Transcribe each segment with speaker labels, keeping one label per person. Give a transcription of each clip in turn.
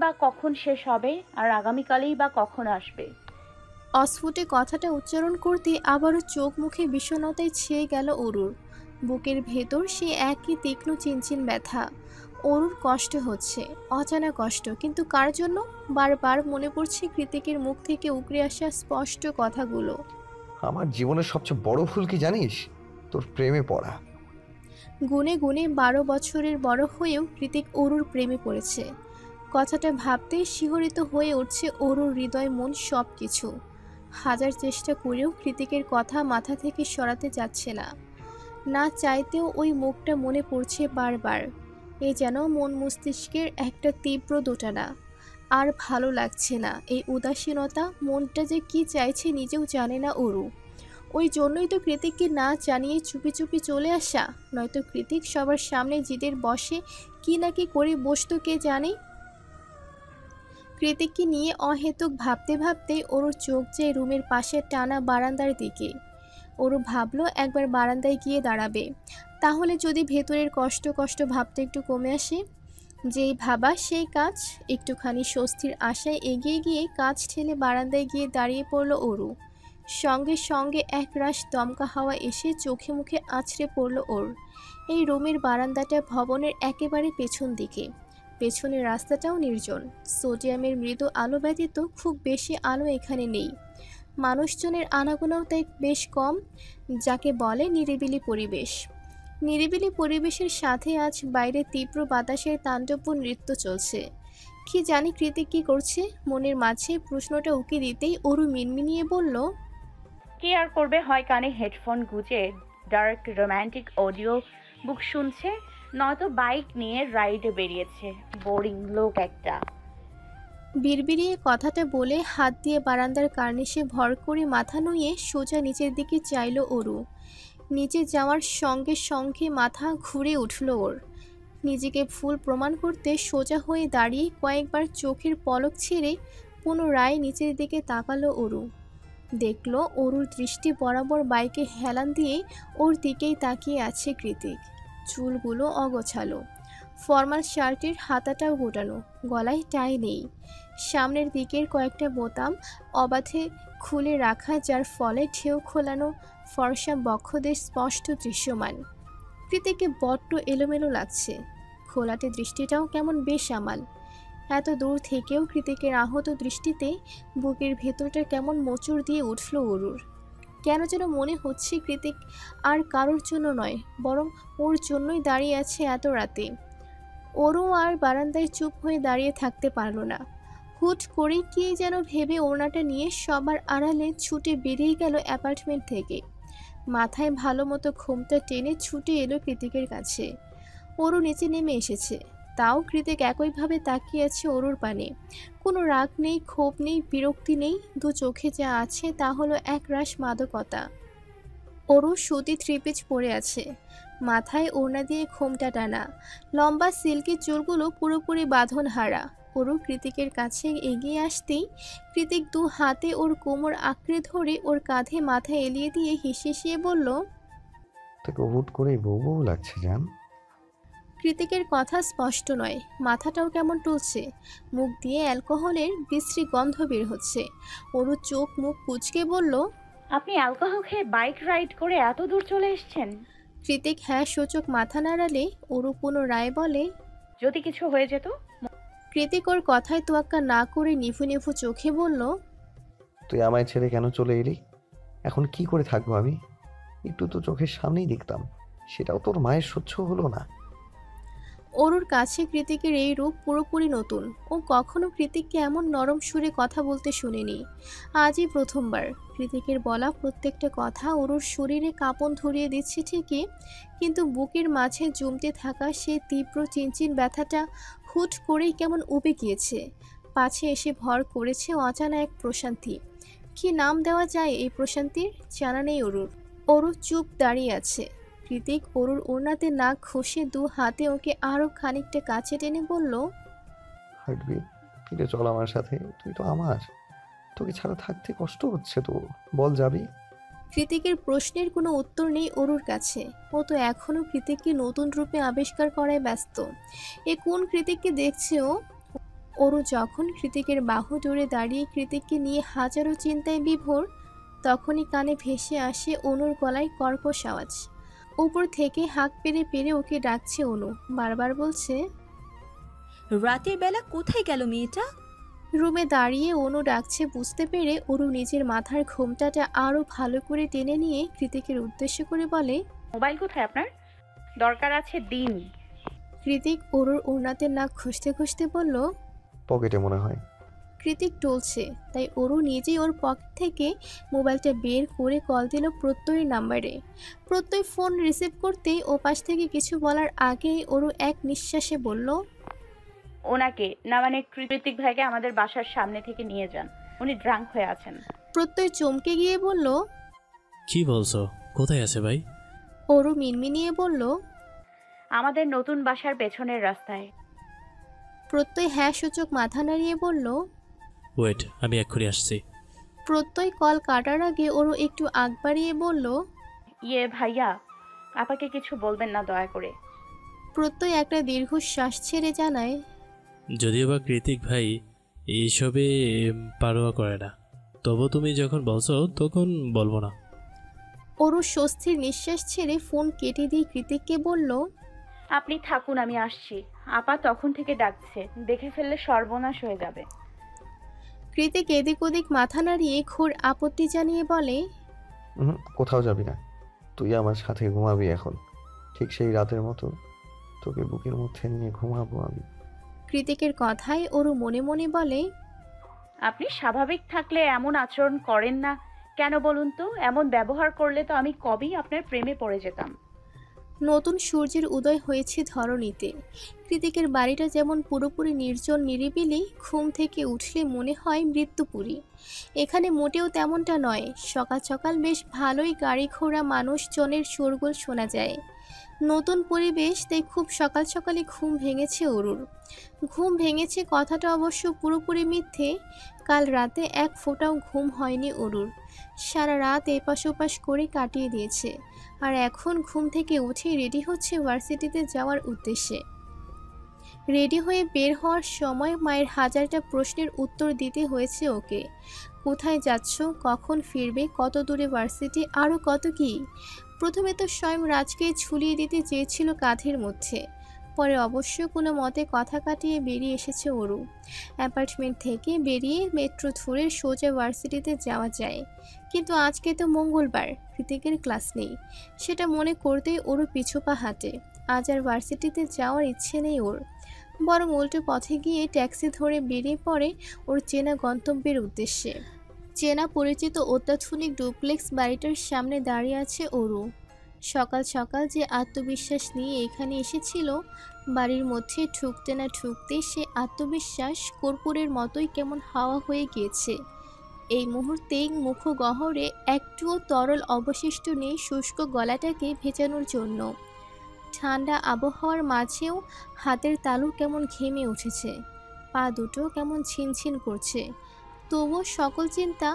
Speaker 1: বা কখন শেষ হবে, আর আগামীকালেই বা কখন আসবে?
Speaker 2: অস্ফুটে কথাটা উচ্চারণ করতে আবারও চোখ মুখে বিষণ্ণতায় ছেয়ে গেল অরুর। বুকের ভেতর সে একই তীক্ষ্ণ চিনচিন ব্যথা। অরুর কষ্ট হচ্ছে, অজানা কষ্ট, কিন্তু কার জন্য? বারবার মনে পড়ছে কৃতিকের মুখ থেকে উগরে আসা স্পষ্ট কথাগুলো।
Speaker 3: আমার জীবনের সবচেয়ে বড় ভুল কি জানিস? তোর প্রেমে পড়া।
Speaker 2: গুনে গুনে 12 বছরের বড় হয়েও কৃতিক অরুর প্রেমে পড়েছে। কথাটা ভাবতেই শিহরিত হয়ে উঠছে অরুর হৃদয় মন সব কিছু। হাজার চেষ্টা করেও কৃতিকের কথা মাথা থেকে সরাতে যাচ্ছে না। না চাইতেও ওই মুখটা মনে পড়ছে বারবার। এ যেন মন মস্তিষ্কের একটা তীব্র দোটানা। আর ভালো লাগছে না এই উদাসীনতা, মনটা যে কি চাইছে নিজেও জানে না অরু। ওই জন্যই তো কৃতিককে না জানিয়ে চুপি চুপি চলে আসা, নয়তো কৃতিক সবার সামনে জিদের বসে কি না কি করে বসতো কে জানে। কৃতিককে নিয়ে অহেতুক ভাবতে ভাবতে ওর চোখ যায় রুমের পাশে টানা বারান্দার দিকে। ওরও ভাবলো একবার বারান্দায় গিয়ে দাঁড়াবে, তাহলে যদি ভেতরের কষ্ট কষ্ট ভাবটা একটু কমে আসে। যেই ভাবা সেই কাজ। একটুখানি স্বস্তির আশায় এগিয়ে গিয়ে কাজ ঠেলে বারান্দায় গিয়ে দাঁড়িয়ে পড়ল অরু। সঙ্গে সঙ্গে একরাশ দমকা হাওয়া এসে চোখে মুখে আছড়ে পড়ল ওর। এই রুমের বারান্দাটা ভবনের একেবারে পেছন দিকে। পেছনের রাস্তাটাও নির্জন। সোডিয়ামের মৃদু আলো ব্যতীত খুব বেশি আলো এখানে নেই। মানুষজনের আনাগোনাও তাই বেশ কম, যাকে বলে নিরিবিলি পরিবেশ। নিরিবিলি পরিবেশের সাথে আজ বাইরে তীব্র বাতাসের তাণ্ডব নৃত্য চলছে। কি জানি কৃতিক কি করছে, মনের মাঝে প্রশ্নটা উকি দিতেই অরু মিনমিনিয়ে বলল,
Speaker 1: কে আর করবে? হয় কানে হেডফোন গুজে ডার্ক রোমান্টিক অডিও বুক শুনছে, নয়তো বাইক নিয়ে রাইডে বেরিয়েছে। বোরিং লোক একটা।
Speaker 2: বিড়বিড়িয়ে কথাটা বলে হাত দিয়ে বারান্দার কার্নিশে ভর করে মাথা নুয়ে সোজা নিচের দিকে চাইল অরু। নিচে যাওয়ার সঙ্গে সঙ্গে মাথা ঘুরে উঠল ওর। নিজেকে ভুল প্রমাণ করতে সোজা হয়ে দাঁড়িয়ে কয়েকবার চোখের পলক ছেড়ে পুনরায় নিচের দিকে তাকালো অরু। দেখল অরুর দৃষ্টি বরাবর বাইকে হেলান দিয়ে ওর দিকেই তাকিয়ে আছে কৃতিক। চুলগুলো অগোছালো, ফর্মাল শার্টের হাতাটাও গোটানো, গলায় টাই নেই। সামনের দিকের কয়েকটা বোতাম অবাধে খুলে রাখা, যার ফলে ঢেউ খোলানো ফর্সা বক্ষদেশ স্পষ্ট দৃশ্যমান। কৃতিককে বড্ড এলোমেলো লাগছে। খোলাটে দৃষ্টিটাও কেমন বেসামাল। এত দূর থেকেও কৃতিকের আহত দৃষ্টিতে বুকের ভেতরটা কেমন মোচড় দিয়ে উঠল অরুর। কেন যেন মনে হচ্ছে কৃতিক আর কারোর জন্য নয়, বরং ওর জন্যই দাঁড়িয়ে আছে এত রাতে। অরু আর বারান্দায় চুপ হয়ে দাঁড়িয়ে থাকতে পারল না। হুট করেই কে যেন ভেবে ওড়নাটা নিয়ে সবার আড়ালে ছুটে বেরিয়ে গেল অ্যাপার্টমেন্ট থেকে। মাথায় ভালো মতো ঘোমটা টেনে ছুটে এলো কৃতিকের কাছে। অরু নিচে নেমে এসেছে, তাও কৃতিক একইভাবে তাকিয়ে আছে অরুর পানে। কোনো রাগ নেই, ক্ষোভ নেই, বিরক্তি নেই, দু চোখে যা আছে তা হলো একরাশ মাদকতা। অরু সুতি থ্রি-পিস পরে আছে, মাথায় ওড়না দিয়ে ঘোমটা টানা, লম্বা সিল্কি চুলগুলো পুরোপুরি বাঁধনহারা। অরু কৃতিকের কাছে এগিয়ে আসতেই কৃতিক দু হাতে ওর কোমর আঁকড়ে ধরে ওর কাঁধে মাথা এলিয়ে দিয়ে হিসিয়ে বলল,
Speaker 3: তোকে হুট করে বউ বউ লাগছে জান।
Speaker 2: কৃতিকের কথা স্পষ্ট নয়, মাথাটাও কেমন টুলছে, মুখ দিয়ে অ্যালকোহলের বিশ্রী গন্ধ বের হচ্ছে। অরু চোখ মুখ কুঁচকে বলল,
Speaker 1: আপনি অ্যালকোহল খেয়ে বাইক রাইড করে এত দূর চলে এসেছেন?
Speaker 2: কৃতিক হ্যাঁ সূচক মাথা নাড়ালে অরু পুনরায় বলে,
Speaker 1: যদি কিছু হয়ে যেত?
Speaker 2: কৃতিক ওর কথায় তোয়াক্কা না করে নিভু নিভু চোখে বলল,
Speaker 3: তুই আমায় ছেড়ে কেন চলে এলি? এখন কি করে থাকবো আমি? একটু তো চোখের সামনেই দেখতাম, সেটাও তোর মায়ের সহ্য হলো না।
Speaker 2: অরুর কাছে কৃতিকের এই রূপ পুরোপুরি নতুন। ও কখনো কৃতিককে এমন নরম সুরে কথা বলতে শুনেনি। আজই প্রথমবার। কৃতিকের বলা প্রত্যেকটা কথা অরুর শরীরে কাঁপন ধরিয়ে দিচ্ছে ঠিকই, কিন্তু বুকের মাঝে জমতে থাকা সেই তীব্র চিনচিন ব্যথাটা হুট করেই কেমন উবে গিয়েছে। পাছে এসে ভর করেছে অজানা এক প্রশান্তি। কি নাম দেওয়া যায় এই প্রশান্তির, জানা নেই অরুর। অরু চুপ দাঁড়িয়ে আছে। কৃতিক অরুর ওড়নাতে নাক ঘষে দু হাতে ওকে আরো খানিকটা কাছে টেনে বলল,
Speaker 3: হাঁটবি? ফিরে চল আমার সাথে, তুই তো আমার। তোকে ছাড়া থাকতে কষ্ট হচ্ছে তো, বল যাবি?
Speaker 2: কৃতিকের প্রশ্নের কোনো উত্তর নেই অরুর কাছে। ও তো এখনো কৃতিককে নতুন রূপে আবিষ্কার করায় ব্যস্ত। এ কোন কৃতিককে দেখছে ও? ওরু যখন কৃতিকের বাহু ধরে দাঁড়িয়ে কৃতিককে নিয়ে হাজারো চিন্তায় বিভোর, তখনই কানে ভেসে আসে অনুর গলায় কর্কশ আওয়াজ। উপর থেকে হাঁক পেরে পেরে ওকে ডাকছে অনু, বারবার বলছে,
Speaker 4: রাতের বেলা কোথায় গেল মেয়েটা?
Speaker 2: রুমে দাঁড়িয়ে অনু ডাকছে বুঝতে পেরে ওরু নিজের মাথার ঘোমটাটা আরও ভালো করে টেনে নিয়ে কৃতিকের উদ্দেশ্য করে বলে,
Speaker 1: মোবাইল কোথায় আপনার? দরকার আছে দিন।
Speaker 2: কৃতিক ওরুর ওড়নাতে নাক ঘষতে ঘষতে বলল,
Speaker 3: পকেটে মনে হয়।
Speaker 2: কৃতিক টলছে, তাই ওরু নিজেই ওর পকেট থেকে মোবাইলটা বের করে কল দিল প্রত্যয়ের নাম্বারে। প্রত্যয় ফোন রিসিভ করতেই ও পাশ থেকে কিছু বলার আগেই ওরু এক নিঃশ্বাসে বলল,
Speaker 1: ওনাকে না মানে কৃতিক ভাইকে আমাদের বাসার সামনে থেকে নিয়ে যান, উনি ড্রাঙ্ক হয়ে আছেন।
Speaker 2: প্রত্যয় চমকে গিয়ে বলল,
Speaker 5: কি বলছো? কোথায় আছে ভাই?
Speaker 2: ওরু মিনমিনিয়ে বলল,
Speaker 1: আমাদের নতুন বাসার পেছনের রাস্তায়।
Speaker 2: প্রত্যয় হ্যাঁ সূচক মাথা নাড়িয়ে বলল।
Speaker 5: ওয়েট, আমি এক্ষুনি আসছি।
Speaker 2: প্রত্যয় কল কাটার আগে ওরও একটু আগ বাড়িয়ে বলল,
Speaker 1: ইয়ে ভাইয়া, আপাকে কিছু বলবেন না দয়া করে।
Speaker 2: প্রত্যয় একটা দীর্ঘশ্বাস ছেড়ে জানায়,
Speaker 5: যদিও বা কৃতিক ভাই এইসবে পারোয়া করে না, তবু তুমি যখন বলছো তখন বলবো না।
Speaker 2: ওরও স্বস্তির নিঃশ্বাস ছেড়ে ফোন কেটে দিয়ে কৃতিককে বলল,
Speaker 1: আপনি থাকুন, আমি আসছি। আপা তখন থেকে ডাকছে, দেখে ফেললে সর্বনাশ হয়ে যাবে।
Speaker 2: কৃতিক এদিক ওদিক মাথা নাড়িয়ে ঘোর আপত্তি জানিয়ে বলে,
Speaker 3: কোথাও যাবি না, তুই আমার সাথে ঘুমাবি এখন। ঠিক সেই রাতের মতো তোকে বুকের মধ্যে নিয়ে ঘুমাবো আমি।
Speaker 2: কৃতিকের কথায় ওরও মনে মনে বলে,
Speaker 1: আপনি স্বাভাবিক থাকলে এমন আচরণ করেন না কেন বলুন তো? এমন ব্যবহার করলে তো আমি কবেই আপনার প্রেমে পড়ে যেতাম।
Speaker 2: নতুন সূর্যের উদয় হয়েছে ধরণীতে। কৃতিকের বাড়িটা যেমন পুরোপুরি নির্জন নিরিবিলি, ঘুম থেকে উঠলে মনে হয় মৃত্যুপুরী। এখানে মোটেও তেমনটা নয়। সকাল সকাল বেশ ভালোই গাড়ি ঘোড়া মানুষজনের শোরগোল শোনা যায়। নতুন পরিবেশ, তাই খুব সকাল সকালে ঘুম ভেঙেছে অরুর। ঘুম ভেঙেছে কথাটা অবশ্য পুরোপুরি মিথ্যে। কাল রাতে এক ফোঁটাও ঘুম হয়নি অরুর। সারা রাত এপাশ ওপাশ করে কাটিয়ে দিয়েছে, আর এখন ঘুম থেকে উঠে রেডি হচ্ছে ভার্সিটিতে যাওয়ার উদ্দেশ্যে। রেডি হয়ে বের হওয়ার সময় মায়ের হাজারটা প্রশ্নের উত্তর দিতে হয়েছে ওকে। কোথায় যাচ্ছ, কখন ফিরবে, কত দূরে ভার্সিটি, আরও কত কি। প্রথমে তো স্বয়ং রাজকে ঝুলিয়ে দিতে চেয়েছিল কাঁধের মধ্যে, পরে অবশ্য কোনো মতে কথা কাটিয়ে বেরিয়ে এসেছে অরু। অ্যাপার্টমেন্ট থেকে বেরিয়ে মেট্রো ধরে সোজা ভার্সিটিতে যাওয়া যায়, কিন্তু আজকে তো মঙ্গলবার, কৃতিকের ক্লাস নেই। সেটা মনে করতেই ওরও পিছুপা হাঁটে। আজ আর ভার্সিটিতে যাওয়ার ইচ্ছে নেই ওর, বরং উল্টো পথে গিয়ে ট্যাক্সি ধরে বেরিয়ে পড়ে ওর চেনা গন্তব্যের উদ্দেশ্যে। চেনা পরিচিত অত্যাধুনিক ডুপ্লেক্স বাড়িটার সামনে দাঁড়িয়ে আছে অরু। সকাল সকাল যে আত্মবিশ্বাস নিয়ে এখানে এসেছিল, বাড়ির মধ্যে ঢুকতে না ঢুকতেই সে আত্মবিশ্বাস কর্পূরের মতোই কেমন হাওয়া হয়ে গিয়েছে। এই মুহূর্তেই মুখগহ্বরে একটুও তরল অবশিষ্ট নেই শুষ্ক গলাটাকে ভেজানোর জন্য। ঠান্ডা আবহাওয়ার মাঝেও হাতের তালু কেমন ঘেমে উঠেছে, পা দুটো কেমন ছিনছিন করছে। তবুও সকল চিন্তা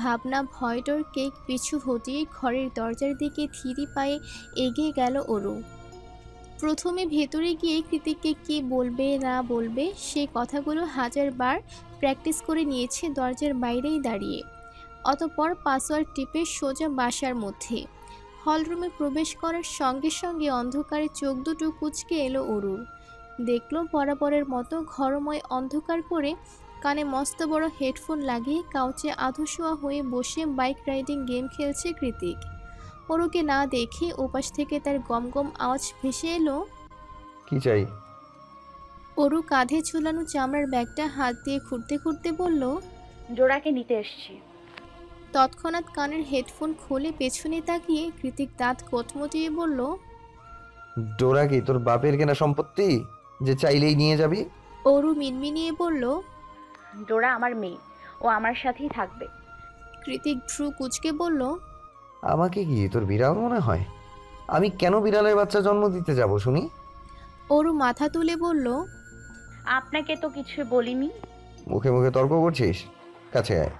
Speaker 2: ভাবনা ভয়ডর কেক পিছু হটিয়ে ঘরের দরজার দিকে ধীরে পায়ে এগিয়ে গেল অরু। প্রথমে ভেতরে গিয়ে কৃতিককে কি বলবে না বলবে সেই কথাগুলো হাজারবার প্র্যাকটিস করে নিয়েছে দরজার বাইরেই দাঁড়িয়ে। অতঃপর পাসওয়ার্ড টিপে সোজা বাসার মধ্যে হলরুমে প্রবেশ করার সঙ্গে সঙ্গে অন্ধকারে চোখ দুটো কুঁচকে এলো অরুর। দেখল বরাবরের মতো ঘরময় অন্ধকার করে কানে মস্ত বড় হেডফোন লাগিয়ে কাউচে আধশোয়া হয়ে বসে বাইক রাইডিং গেম খেলছে কৃতিক। অরুকে না দেখে ওপাশ থেকে তার গমগম আওয়াজ ভেসে এলো,
Speaker 3: কি চাই?
Speaker 2: অরু কাঁধে ঝুলানো চামড়ার ব্যাগটা হাত দিয়ে খুঁড়তে খুঁড়তে বলল।
Speaker 1: জোড়াকে নিতে এসছি।
Speaker 2: তৎক্ষণাৎ কানের হেডফোন খুলে পেছনে তাকিয়ে কৃতিক দাঁত কটমটিয়ে বলল,
Speaker 3: ডোরা কি তোর বাপের কেনা সম্পত্তি যে চাইলেই নিয়ে যাবি?
Speaker 2: অরু মিনমিনিয়ে বলল।
Speaker 1: ডোরা আমার মেয়ে, ও আমার সাথেই থাকবে।
Speaker 2: কৃতিক ভ্রু কুঁচকে বলল,
Speaker 3: আমাকে কি তোর বিড়াল মনে হয়? আমি কেন বিড়ালের বাচ্চা জন্ম দিতে যাব শুনি?
Speaker 2: অরু মাথা তুলে বলল,
Speaker 1: আপনাকে তো কিছু বলিনি।
Speaker 3: মুখে মুখে তর্ক করছিস, কাছে আয়।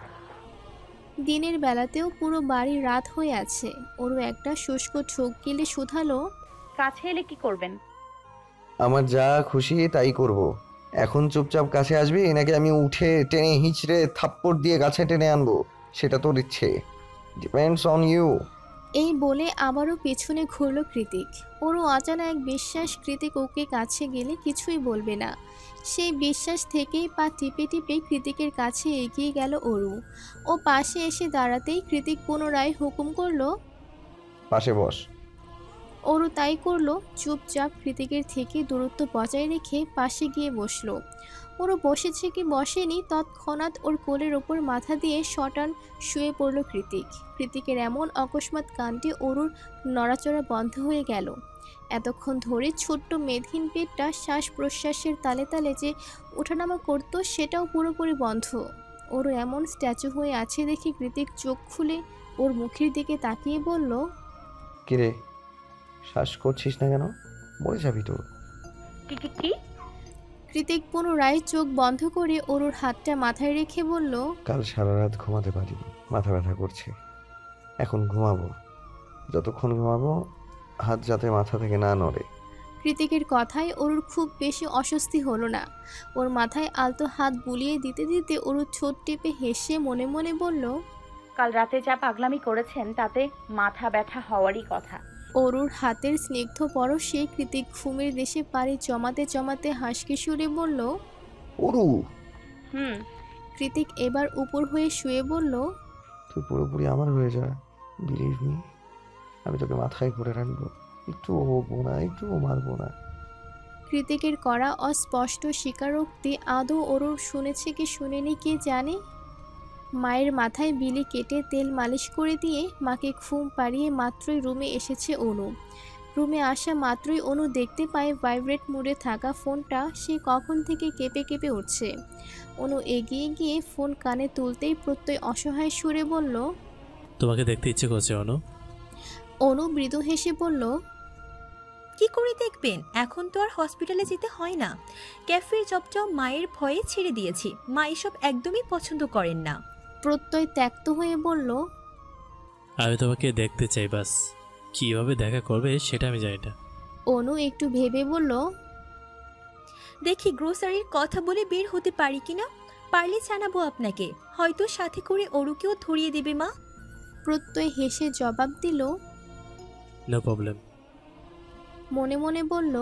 Speaker 2: দিনের বেলাতেও পুরো বাড়ি রাত হয়ে আছে। অরু একটা শুষ্ক ঠোক গিলে শুধালো,
Speaker 1: কাছে এলে কি করবেন?
Speaker 3: আমার যা খুশি তাই করব। এখন চুপচাপ কাছে আসবি নাকি আমি উঠে টেনে হিঁচড়ে থাপ্পড় দিয়ে গাছে টেনে আনবো, সেটা তোর ইচ্ছে। Depends on you.
Speaker 2: এই বলে আবারও পেছনে ঘুরল কৃতিক। ওরও অজানা এক বিশ্বাস কৃতিক ওকে কাছে গেলে কিছুই বলবে না। সেই বিশ্বাস থেকেই পা টিপে টিপে কৃতিকের কাছে এগিয়ে গেল অরু। ও পাশে এসে দাঁড়াতেই কৃতিক পুনরায় হুকুম করলো।
Speaker 3: পাশে বস।
Speaker 2: অরু তাই করলো। চুপচাপ কৃতিকের থেকে দূরত্ব বজায় রেখে পাশে গিয়ে বসলো। ওরও বসেছে কি বসেনি, তৎক্ষণাৎ ওর কোলের ওপর মাথা দিয়ে শটান শুয়ে পড়ল কৃতিক। কৃতিকের এমন অকস্মাৎ কাণ্ডে অরুর নড়াচড়া বন্ধ হয়ে গেল। এতক্ষণ ধরে ছোট্ট মেদহীন পেটটা শ্বাস প্রশ্বাসের তালে তালে যে ওঠানামা করতো সেটাও পুরোপুরি বন্ধ। ওরও এমন স্ট্যাচু হয়ে আছে দেখে কৃতিক চোখ খুলে ওর মুখের দিকে তাকিয়ে বলল,
Speaker 3: কিরে, শ্বাস করছিস না কেন? মরে যাবি তো।
Speaker 1: কি কি কি?
Speaker 2: কৃতিক পুনরায় চোখ বন্ধ করে অরুর হাতটা মাথায় রেখে বলল,
Speaker 3: কাল সারা রাত ঘুমাতে পারিনি, মাথা ব্যথা করছে। এখন ঘুমাবো। যতক্ষণ ঘুমাবো হাত যাতে মাথা থেকে না নড়ে।
Speaker 2: কৃতিকের কথায় অরুর খুব বেশি অস্বস্তি হলো না। ওর মাথায় আলতো হাত বুলিয়ে দিতে দিতে অরুর ঠোঁট টিপে হেসে মনে মনে বলল,
Speaker 1: কাল রাতে যা পাগলামি করেছেন তাতে মাথা ব্যথা হওয়ারই কথা।
Speaker 2: অরুর হাতের স্নিগ্ধ পরশে কৃতিক ঘুমের দেশে পাড়ি জমাতে জমাতে হাসকে সুরে বলল।
Speaker 3: ওরু,
Speaker 1: হুম।
Speaker 2: কৃতিক এবার উপর হয়ে শুয়ে বলল,
Speaker 3: তুই পুরোপুরি আমার হয়ে যা। বিলিভ মি, আমি তোকে মাথায় করে রাখবো। একটুও বকবো না, একটুও মারবো না।
Speaker 2: কৃতিকের করা অস্পষ্ট স্বীকারোক্তি আদৌ অরুর শুনেছে কি শুনেনি কে জানে। মায়ের মাথায় বিলি কেটে তেল মালিশ করে দিয়ে মাকে ঘুম পাড়িয়ে মাত্রই রুমে এসেছে অনু। রুমে আসা মাত্রই অনু দেখতে পায় ভাইব্রেট মোডে থাকা ফোনটা সে কখন থেকে কেঁপে কেঁপে উঠছে। অনু এগিয়ে গিয়ে ফোন কানে তুলতেই প্রত্যয় অসহায় সুরে বলল।
Speaker 5: তোমাকে দেখতে ইচ্ছে করছে অনু।
Speaker 2: অনু মৃদু হেসে বলল,
Speaker 4: কি করে দেখবেন, এখন তো আর হসপিটালে যেতে হয় না। ক্যাফের জবটাও মায়ের ভয়ে ছেড়ে দিয়েছি, মা এসব একদমই পছন্দ করেন না।
Speaker 2: প্রত্যয় ত্যক্ত হয়ে বলল,
Speaker 5: আমি তোমাকে দেখতে চাই, বাস কীভাবে দেখা করবে সেটা আমি জানি না।
Speaker 2: অনু একটু ভেবে বলল,
Speaker 4: দেখি গ্রোসারির কথা বলে বের হতে পারি কিনা, পারলে জানাবো আপনাকে, হয়তো সাথে করে অরুকেও ধরিয়ে দেবে মা।
Speaker 2: প্রত্যয় হেসে জবাব দিল।
Speaker 5: No problem.
Speaker 2: মনে মনে বলল,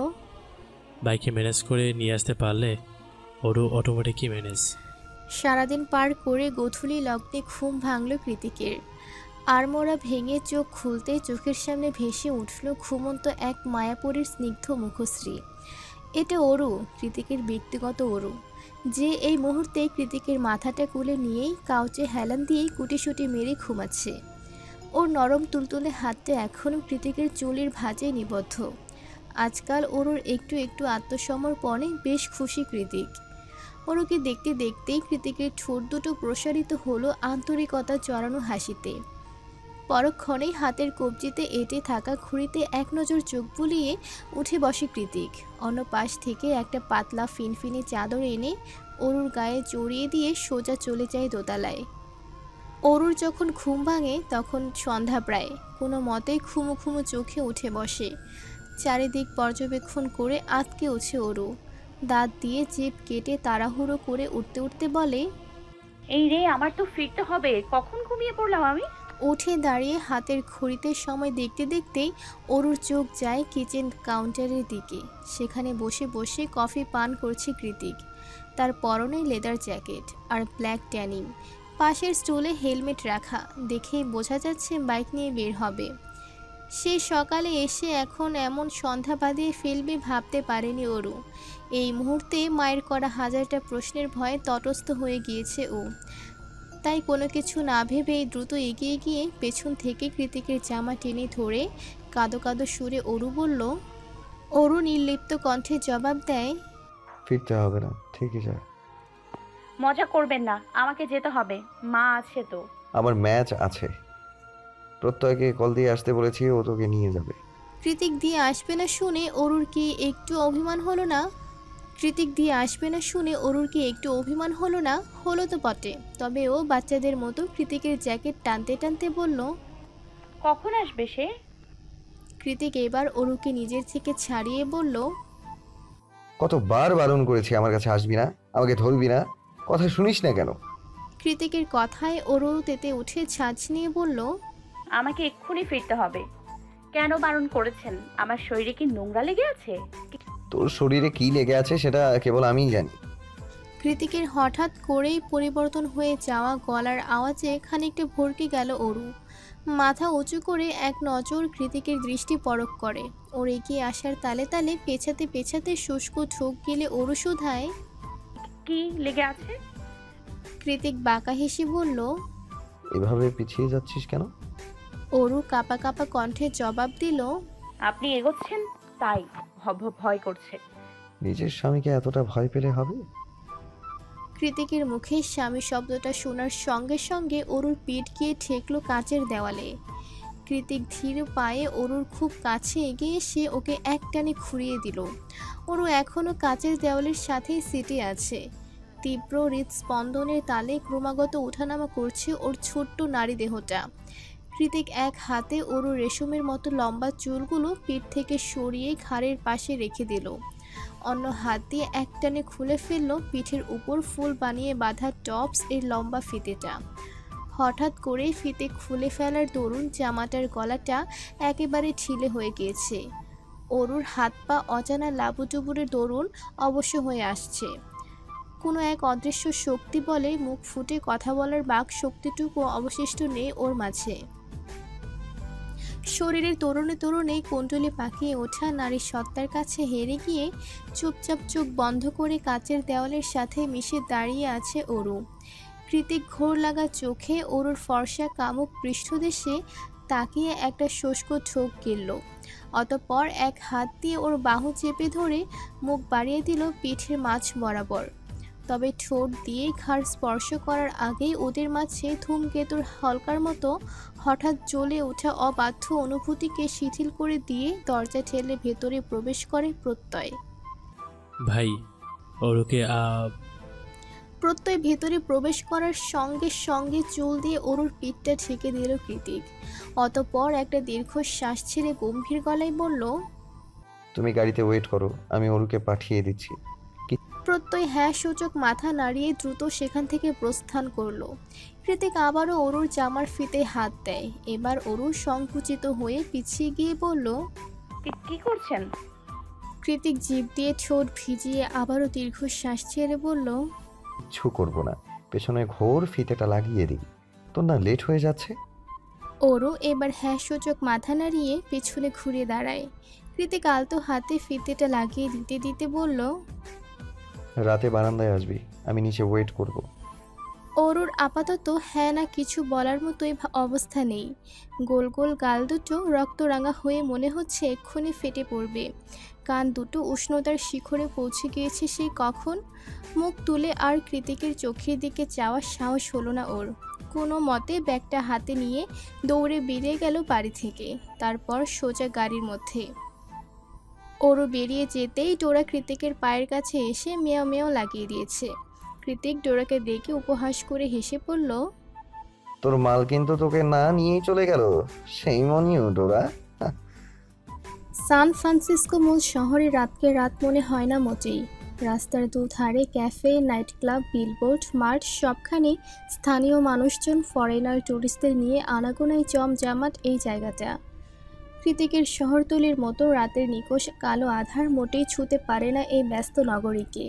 Speaker 5: বাইকে ম্যানেজ করে নিয়ে আসতে পারলে ওরও অটোমেটিকই ম্যানেজ।
Speaker 2: সারাদিন পার করে গোধূলি লগ্নে ঘুম ভাঙল কৃতিকের। আড়মোড়া ভেঙে চোখ খুলতে চোখের সামনে ভেসে উঠল ঘুমন্ত এক মায়াপুরীর স্নিগ্ধ মুখশ্রী। এটা অরু, কৃতিকের ব্যক্তিগত অরু, যে এই মুহূর্তে কৃতিকের মাথাটা কুলে নিয়েই কাউচে হেলান দিয়েই কুটিসুটি মেরে ঘুমাচ্ছে। ওর নরম তুলতুলে হাতটা এখনও কৃতিকের চুলের ভাঁজে নিবদ্ধ। আজকাল অরুর একটু একটু আত্মসমর্পণে বেশ খুশি কৃতিক। অরুকে দেখতে দেখতেই কৃতিকের ঠোঁট দুটো প্রসারিত হলো আন্তরিকতা জড়ানো হাসিতে। পরক্ষণেই হাতের কবজিতে এঁটে থাকা ঘুড়িতে এক নজর চোখ বুলিয়ে উঠে বসে কৃতিক। অন্য পাশ থেকে একটা পাতলা ফিনফিনে চাদর এনে অরুর গায়ে জড়িয়ে দিয়ে সোজা চলে যায় দোতলায়। অরুর যখন ঘুম ভাঙে তখন সন্ধ্যা প্রায়। কোনো মতেই ঘুমো ঘুমো চোখে উঠে বসে। চারিদিক পর্যবেক্ষণ করে আঁতকে ওঠে অরু। দাঁত দিয়ে জিভ কেটে তাড়াহুড়ো করে উঠতে উঠতে বলে,
Speaker 1: এই রে, আমার তো ফিরতে হবে, কখন ঘুমিয়ে পড়লাম আমি।
Speaker 2: উঠে দাঁড়িয়ে হাতের ঘড়িতে সময় দেখতে দেখতেই অরুর চোখ যায় কিচেন কাউন্টারের দিকে। সেখানে বসে বসে কফি পান করছে কৃতিক। তার পরনে লেদার জ্যাকেট আর ব্ল্যাক ট্যানিং। পাশের স্টুলে হেলমেট রাখা, দেখেই বোঝা যাচ্ছে বাইক নিয়ে বের হবে। সেই সকালে এসে এখন এমন সন্ধ্যা বাঁধিয়ে ফেলবে ভাবতে পারেনি অরু। এই মুহূর্তে মায়ের করা হাজারটা প্রশ্নের ভয়ে তটস্থ হয়ে গিয়েছে ও। তাই কোনো কিছু না ভেবেই দ্রুত এগিয়ে গিয়ে পেছন থেকে কৃতিকের জামা টেনে ধরে কাঁদো কাঁদো সুরে অরু বলল। অরু নির্লিপ্ত কণ্ঠে জবাব দেয়,
Speaker 3: ফিরতে হবে না, ঠিকই যা।
Speaker 1: মজা করবেন না, আমাকে যেতে হবে, মা আছে তো।
Speaker 3: আমার ম্যাচ আছে। প্রত্যয়কে কল দিয়ে আসতে বলেছি, ও তোকে নিয়ে যাবে।
Speaker 2: কৃতিক দিয়ে আসবে না শুনে অরুর কি একটু অভিমান হলো না? কৃতিক দিয়ে আসবে না শুনে অরুর কি একটু অভিমান হলো না? হলো তো বটে। তবে ও বাচ্চাদের মতো কৃতিকের জ্যাকেট টানতে টানতে বলল,
Speaker 1: কখন আসবে সে?
Speaker 2: কৃতিক এবার অরুকে নিজের থেকে ছাড়িয়ে বলল,
Speaker 3: কতবার বারণ করেছি আমার কাছে আসবি না, আমাকে ধরবি না, কথা শুনিস না কেন?
Speaker 2: কৃতিকের কথায় ওরও তেতে উঠে ছাঁচ নিয়ে বলল,
Speaker 1: আমাকে এক্ষুনি ফিরতে হবে। কেন বারণ করেছেন? আমার শরীরে কি নোংরা লেগে আছে?
Speaker 3: তোর শরীরে কি লেগে আছে সেটা কেবল আমিই জানি।
Speaker 2: কৃতিকের হঠাৎ করেই পরিবর্তন হয়ে যাওয়া গলার আওয়াজে খানিকটা ভরকে গেল অরু। মাথা উঁচু করে এক নজর কৃতিকের দৃষ্টি পরখ করে। ওর এগিয়ে আসার তালে তালে পেছাতে পেছাতে শুষ্ক ঢোক গেলে অরু শুধায়।
Speaker 1: কি লেগে আছে?
Speaker 2: কৃতিক বাঁকা হেসে বলল।
Speaker 3: এভাবে পিছিয়ে যাচ্ছিস কেন?
Speaker 2: অরু কাঁপা কাঁপা কণ্ঠে জবাব দিল।
Speaker 1: আপনি এগোচ্ছেন তাই ভয় করছে।
Speaker 3: নিজের স্বামীকে এতটা ভয় পেলে হবে?
Speaker 2: কৃতিকের মুখে স্বামী শব্দটা শোনার সঙ্গে সঙ্গে অরুর পিঠ গিয়ে ঠেকলো কাঁচের দেওয়ালে। কৃতিক ধীর পায়ে অরুর খুব কাছে এগিয়ে এসে ওকে এক টানে খুঁড়িয়ে দিল। অরু এখনও কাঁচের দেওয়ালের সাথেই সিটে আছে। তীব্র হৃদস্পন্দনের তালে ক্রমাগত ওঠানামা করছে ওর ছোট্ট নারী দেহটা। কৃতিক এক হাতে অরুর রেশমের মতো লম্বা চুলগুলো পিঠ থেকে সরিয়ে ঘাড়ের পাশে রেখে দিল। অন্য হাত দিয়ে একটানে খুলে ফেলল পিঠের উপর ফুল বানিয়ে বাঁধা টপস এর লম্বা ফিতেটা। হঠাৎ করেই ফিতে খুলে ফেলার দরুন জামাটার গলাটা একেবারে ঢিলে হয়ে গিয়েছে। অরুর হাত পা অজানা লাবুটুবুরের দরুন অবশ্য হয়ে আসছে। কোনো এক অদৃশ্য শক্তি বলে মুখ ফুটে কথা বলার বাক শক্তিটুকু অবশিষ্ট নেই ওর মাঝে। শরীরের তরুণে তরুণে কুণ্ডলি পাকিয়ে ওঠা নারীর সত্তার কাছে হেরে গিয়ে চুপচাপ চোখ বন্ধ করে কাচের দেওয়ালের সাথে মিশে দাঁড়িয়ে আছে অরু। কৃতিক ঘোর লাগা চোখে অরুর ফর্সা কামুক পৃষ্ঠদেশে তাকিয়ে একটা শুষ্ক ঠোক গিলল। অতঃপর এক হাত দিয়ে ওর বাহু চেপে ধরে মুখ বাড়িয়ে দিল পিঠের মাঝ বরাবর। তবে ঠোঁট দিয়ে ঘাড় স্পর্শ করার আগেই ওদের মাঝে ধূমকেতুর হলকার মতো হঠাৎ জ্বলে ওঠা অবাধ্য অনুভূতিকে শিথিল করে দিয়ে দরজা ঠেলে ভেতরে প্রবেশ করে প্রত্যয়।
Speaker 5: ভাই ওরকে
Speaker 2: প্রত্যয় ভেতরে প্রবেশ করার সঙ্গে সঙ্গে চুল দিয়ে অরুর পিঠটা ঢেকে দিল কৃতিক। অতঃপর একটা দীর্ঘশ্বাস ছেড়ে গম্ভীর গলায় বলল,
Speaker 3: তুমি গাড়িতে ওয়েট করো, আমি অরুকে পাঠিয়ে দিচ্ছি।
Speaker 2: প্রত্যয় হ্যাঁ সূচক মাথা নাড়িয়ে দ্রুত সেখান থেকে প্রস্থান করলো। কৃতিক আবারও অরুর জামার ফিতে হাত দেয়। এবার অরু সংকুচিত হয়ে পিছিয়ে গিয়ে বলল।
Speaker 1: কি করছেন?
Speaker 2: কৃতিক জিভ দিয়ে ঠোঁট ভিজিয়ে আবারও দীর্ঘশ্বাস ছেড়ে বলল,
Speaker 3: কিচ্ছু করবো না, পেছনে ঘোর ফিতেটা লাগিয়ে দিই। তোর না লেট হয়ে যাচ্ছে?
Speaker 2: অরু এবার হ্যাঁ সূচক মাথা নাড়িয়ে পেছনে ঘুরে দাঁড়ায়। কৃতিক আলতো হাতে ফিতেটা লাগিয়ে দিতে দিতে বলল,
Speaker 3: রাতে বারান্দায় আসবি, আমি নিচে ওয়েট করব।
Speaker 2: অরুর আপাতত হ্যাঁ না কিছু বলার মতোই অবস্থা নেই। গোল গোল গাল দুটো রক্তরাঙা হয়ে মনে হচ্ছে এক্ষুনি ফেটে পড়বে। কান দুটো উষ্ণতার শিখরে পৌঁছে গিয়েছে সেই কখন। মুখ তুলে আর কৃতিকের চোখের দিকে চাওয়ার সাহস হলো না ওর। কোনো মতে ব্যাগটা হাতে নিয়ে দৌড়ে বেরিয়ে গেল বাড়ি থেকে। তারপর সোজা গাড়ির মধ্যে। ওরও বেরিয়ে যেতেই ডোরা কৃতিকের পায়ের কাছে এসে মেয় মেয় লাগিয়ে দিয়েছে। কৃতিক ডোরাকে দেখে উপহাস করে হেসে পড়ল,
Speaker 3: তোর মাল কিন্তু তোকে না নিয়েই চলে গেল, সেই মনিও ডোরা।
Speaker 2: সান ফ্রান্সিসকো মূল শহরে রাতকে রাত মনে হয় না মোটেই। রাস্তার দুধারে cafe, night club, billboard, mart সবখানে স্থানীয় মানুষজন, ফরেনার, ট্যুরিস্টদের নিয়ে আনাগোনায় জমজমাট এই জায়গাটা। কৃতিকের শহরতলির মতো রাতের নিকোষ কালো আধার মোটেই ছুঁতে পারে না এই ব্যস্ত নগরীকে।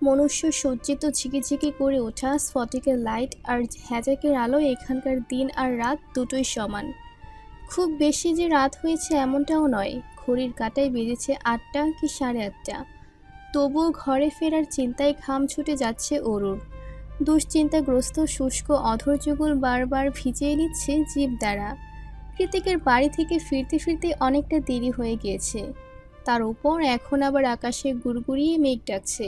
Speaker 2: মনুষ্য সজ্জিত ঝিকিঝিকি করে ওঠা স্ফটিকের লাইট আর হ্যাজাকের আলোয় এখানকার দিন আর রাত দুটোই সমান। খুব বেশি যে রাত হয়েছে এমনটাও নয়। ঘড়ির কাঁটায় বেজেছে 8টা কি 8:30। তবুও ঘরে ফেরার চিন্তায় ঘাম ছুটে যাচ্ছে অরুর। দুশ্চিন্তাগ্রস্ত শুষ্ক অধর যুগল বারবার ভিজিয়ে নিচ্ছে জিভ দ্বারা। কৃতিকের বাড়ি থেকে ফিরতে ফিরতে অনেকটা দেরি হয়ে গিয়েছে। তার উপর এখন আবার আকাশে গুড়গুড়িয়ে মেঘ ডাকছে।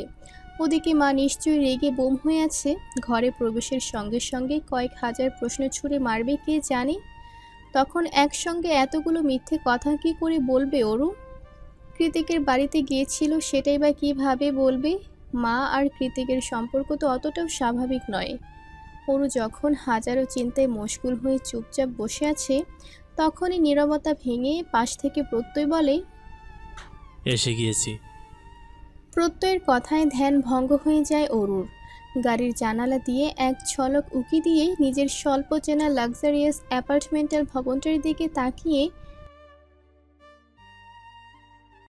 Speaker 2: ওদিকে মা নিশ্চয়ই রেগে বোম হয়ে আছে। ঘরে প্রবেশের সঙ্গে সঙ্গে কয়েক হাজার প্রশ্ন ছুড়ে মারবে কে জানে। তখন একসঙ্গে এতগুলো মিথ্যে কথা কি করে বলবে অরু? কৃতিকের বাড়িতে গিয়েছিল সেটাই বা কীভাবে বলবে? মা আর কৃতিকের সম্পর্ক তো অতটাও স্বাভাবিক নয়। অরু যখন হাজারো চিন্তায় মশগুল হয়ে চুপচাপ বসে আছে, তখনই নীরবতা ভেঙে পাশ থেকে প্রত্যয় বলে,
Speaker 5: এসে গিয়েছি।
Speaker 2: প্রত্যয়ের কথায় ধ্যান ভঙ্গ হয়ে যায় অরুর। গাড়ির জানালা দিয়ে এক ঝলক উঁকি দিয়ে নিজের স্বল্প চেনা লাক্সারিয়াস অ্যাপার্টমেন্টাল ভবনটার দিকে তাকিয়ে